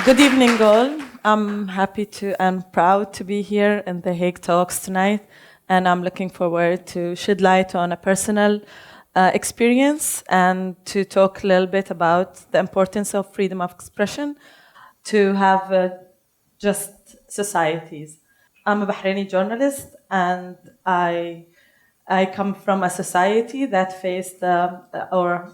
Good evening, all. I'm happy and proud to be here in the HagueTalks tonight, and I'm looking forward to shed light on a personal experience and to talk a little bit about the importance of freedom of expression to have just societies. I'm a Bahraini journalist, and I come from a society that faced happened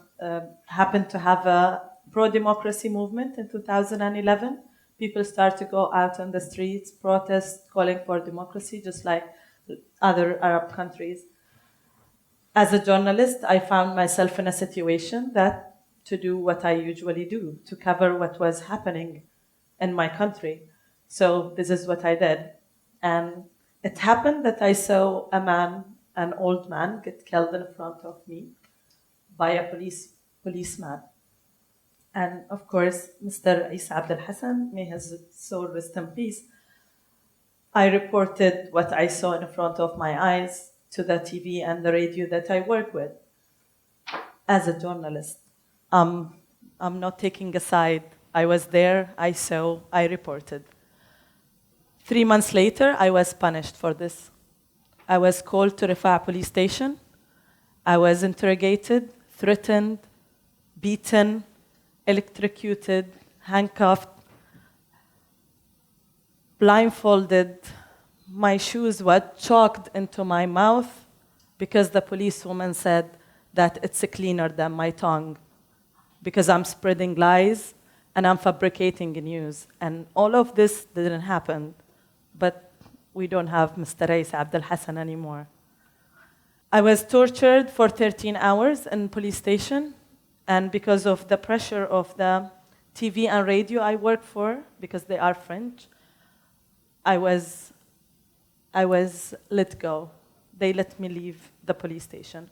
to have a pro-democracy movement in 2011. People start to go out on the streets, protest, calling for democracy, just like other Arab countries. As a journalist, I found myself in a situation that to do what I usually do, to cover what was happening in my country. So this is what I did. And it happened that I saw an old man, get killed in front of me by a policeman. And of course, Mr. Isa Abdel Hassan, may his soul rest in peace, I reported what I saw in front of my eyes to the TV and the radio that I work with. As a journalist, I'm not taking a side. I was there, I saw, I reported. 3 months later, I was punished for this. I was called to Rifa police station. I was interrogated, threatened, beaten, electrocuted, handcuffed, blindfolded. My shoes were chalked into my mouth because the policewoman said that it's cleaner than my tongue because I'm spreading lies and I'm fabricating news. And all of this didn't happen, but we don't have Mr. Isa Abdel Hassan anymore. I was tortured for 13 hours in police station, and because of the pressure of the TV and radio I work for, because they are French, I was let go. They let me leave the police station.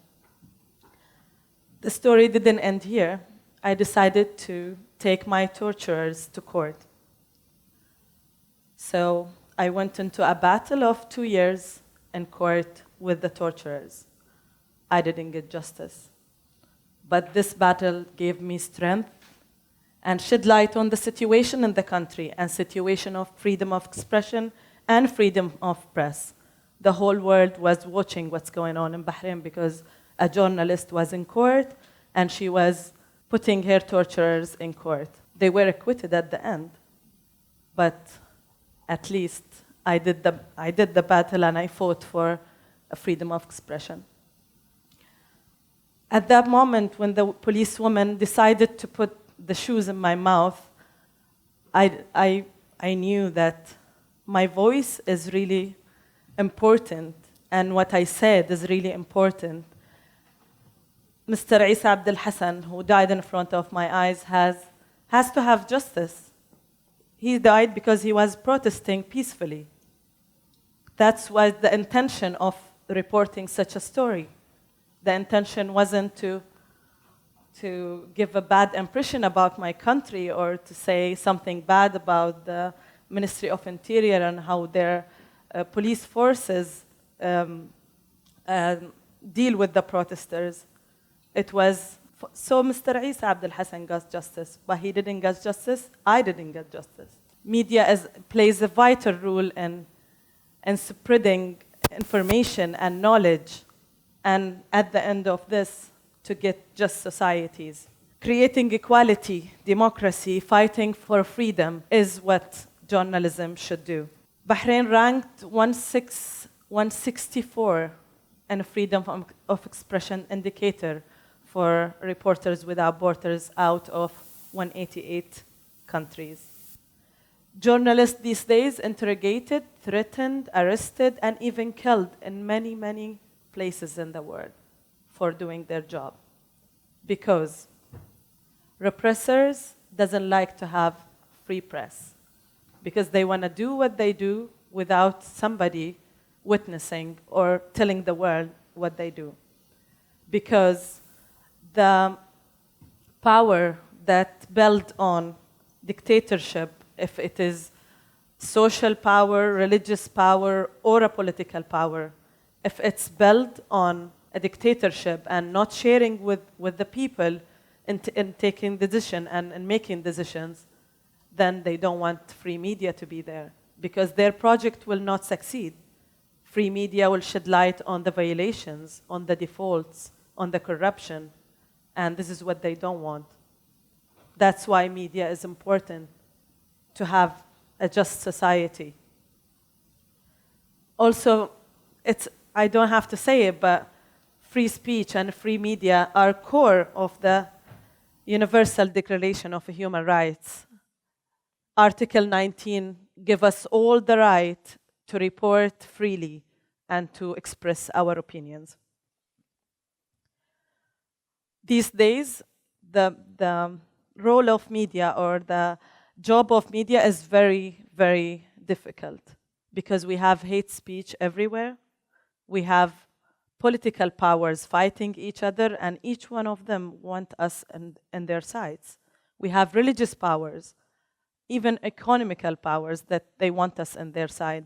The story didn't end here. I decided to take my torturers to court. So I went into a battle of 2 years in court with the torturers. I didn't get justice. But this battle gave me strength and shed light on the situation in the country and situation of freedom of expression and freedom of press. The whole world was watching what's going on in Bahrain because a journalist was in court and she was putting her torturers in court. They were acquitted at the end, but at least I did the battle and I fought for a freedom of expression. At that moment, when the policewoman decided to put the shoes in my mouth, I knew that my voice is really important and what I said is really important. Mr. Isa Abdel Hassan, who died in front of my eyes, has to have justice. He died because he was protesting peacefully. That's why the intention of reporting such a story. The intention wasn't to give a bad impression about my country or to say something bad about the Ministry of Interior and how their police forces deal with the protesters. It was so Mr. Isa Abdel Hassan got justice, but he didn't get justice. I didn't get justice. Media plays a vital role in spreading information and knowledge, and at the end of this, to get just societies. Creating equality, democracy, fighting for freedom is what journalism should do. Bahrain ranked 164 in freedom of expression indicator for Reporters Without Borders out of 188 countries. Journalists these days interrogated, threatened, arrested, and even killed in many, many places in the world for doing their job. Because repressors doesn't like to have free press. Because they want to do what they do without somebody witnessing or telling the world what they do. Because the power that built on dictatorship, if it is social power, religious power, or a political power, if it's built on a dictatorship and not sharing with the people in taking decision and making decisions, then they don't want free media to be there because their project will not succeed. Free media will shed light on the violations, on the defaults, on the corruption, and this is what they don't want. That's why media is important, to have a just society. Also, I don't have to say it, but free speech and free media are core of the Universal Declaration of Human Rights. Article 19 gives us all the right to report freely and to express our opinions. These days, the role of media or the job of media is very, very difficult because we have hate speech everywhere. We have political powers fighting each other, and each one of them want us in their sides. We have religious powers, even economical powers that they want us on their side.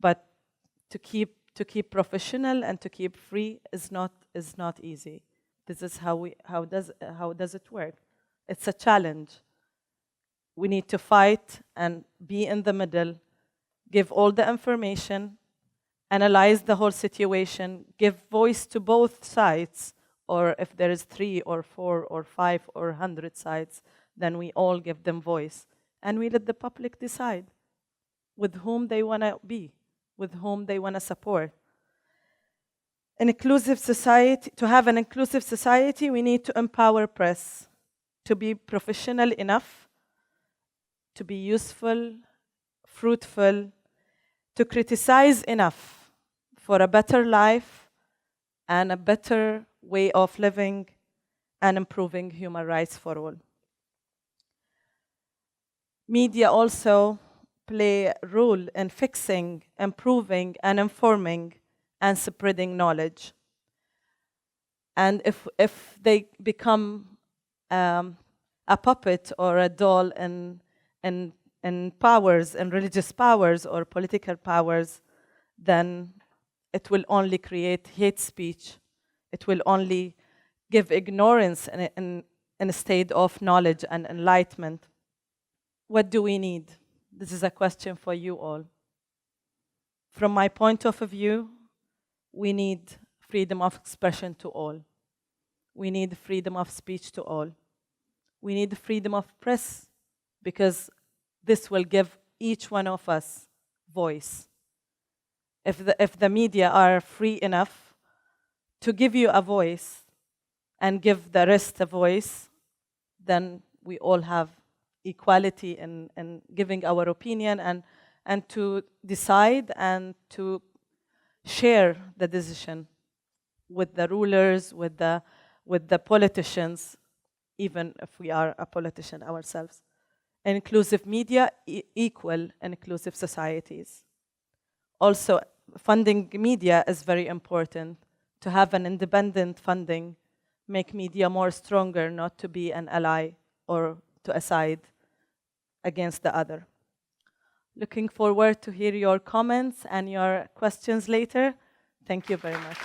But to keep professional and to keep free is not easy. This is how does it work? It's a challenge. We need to fight and be in the middle, give all the information, analyze the whole situation, give voice to both sides, or if there is 3 or 4 or 5 or 100 sides, then we all give them voice. And we let the public decide with whom they want to be, with whom they want to support. An inclusive society, to have an inclusive society, we need to empower press, to be professional enough, to be useful, fruitful, to criticize enough for a better life and a better way of living and improving human rights for all. Media also play a role in fixing, improving, and informing and spreading knowledge. And if they become a puppet or a doll in powers, in religious powers or political powers, then it will only create hate speech. It will only give ignorance in a state of knowledge and enlightenment. What do we need? This is a question for you all. From my point of view, we need freedom of expression to all. We need freedom of speech to all. We need freedom of press because this will give each one of us voice. If the media are free enough to give you a voice and give the rest a voice, then we all have equality in giving our opinion and to decide and to share the decision with the rulers, with the politicians, even if we are a politician ourselves. Inclusive media equal inclusive societies. Also, funding media is very important. To have an independent funding, make media more stronger, not to be an ally or to a side against the other. Looking forward to hear your comments and your questions later. Thank you very much.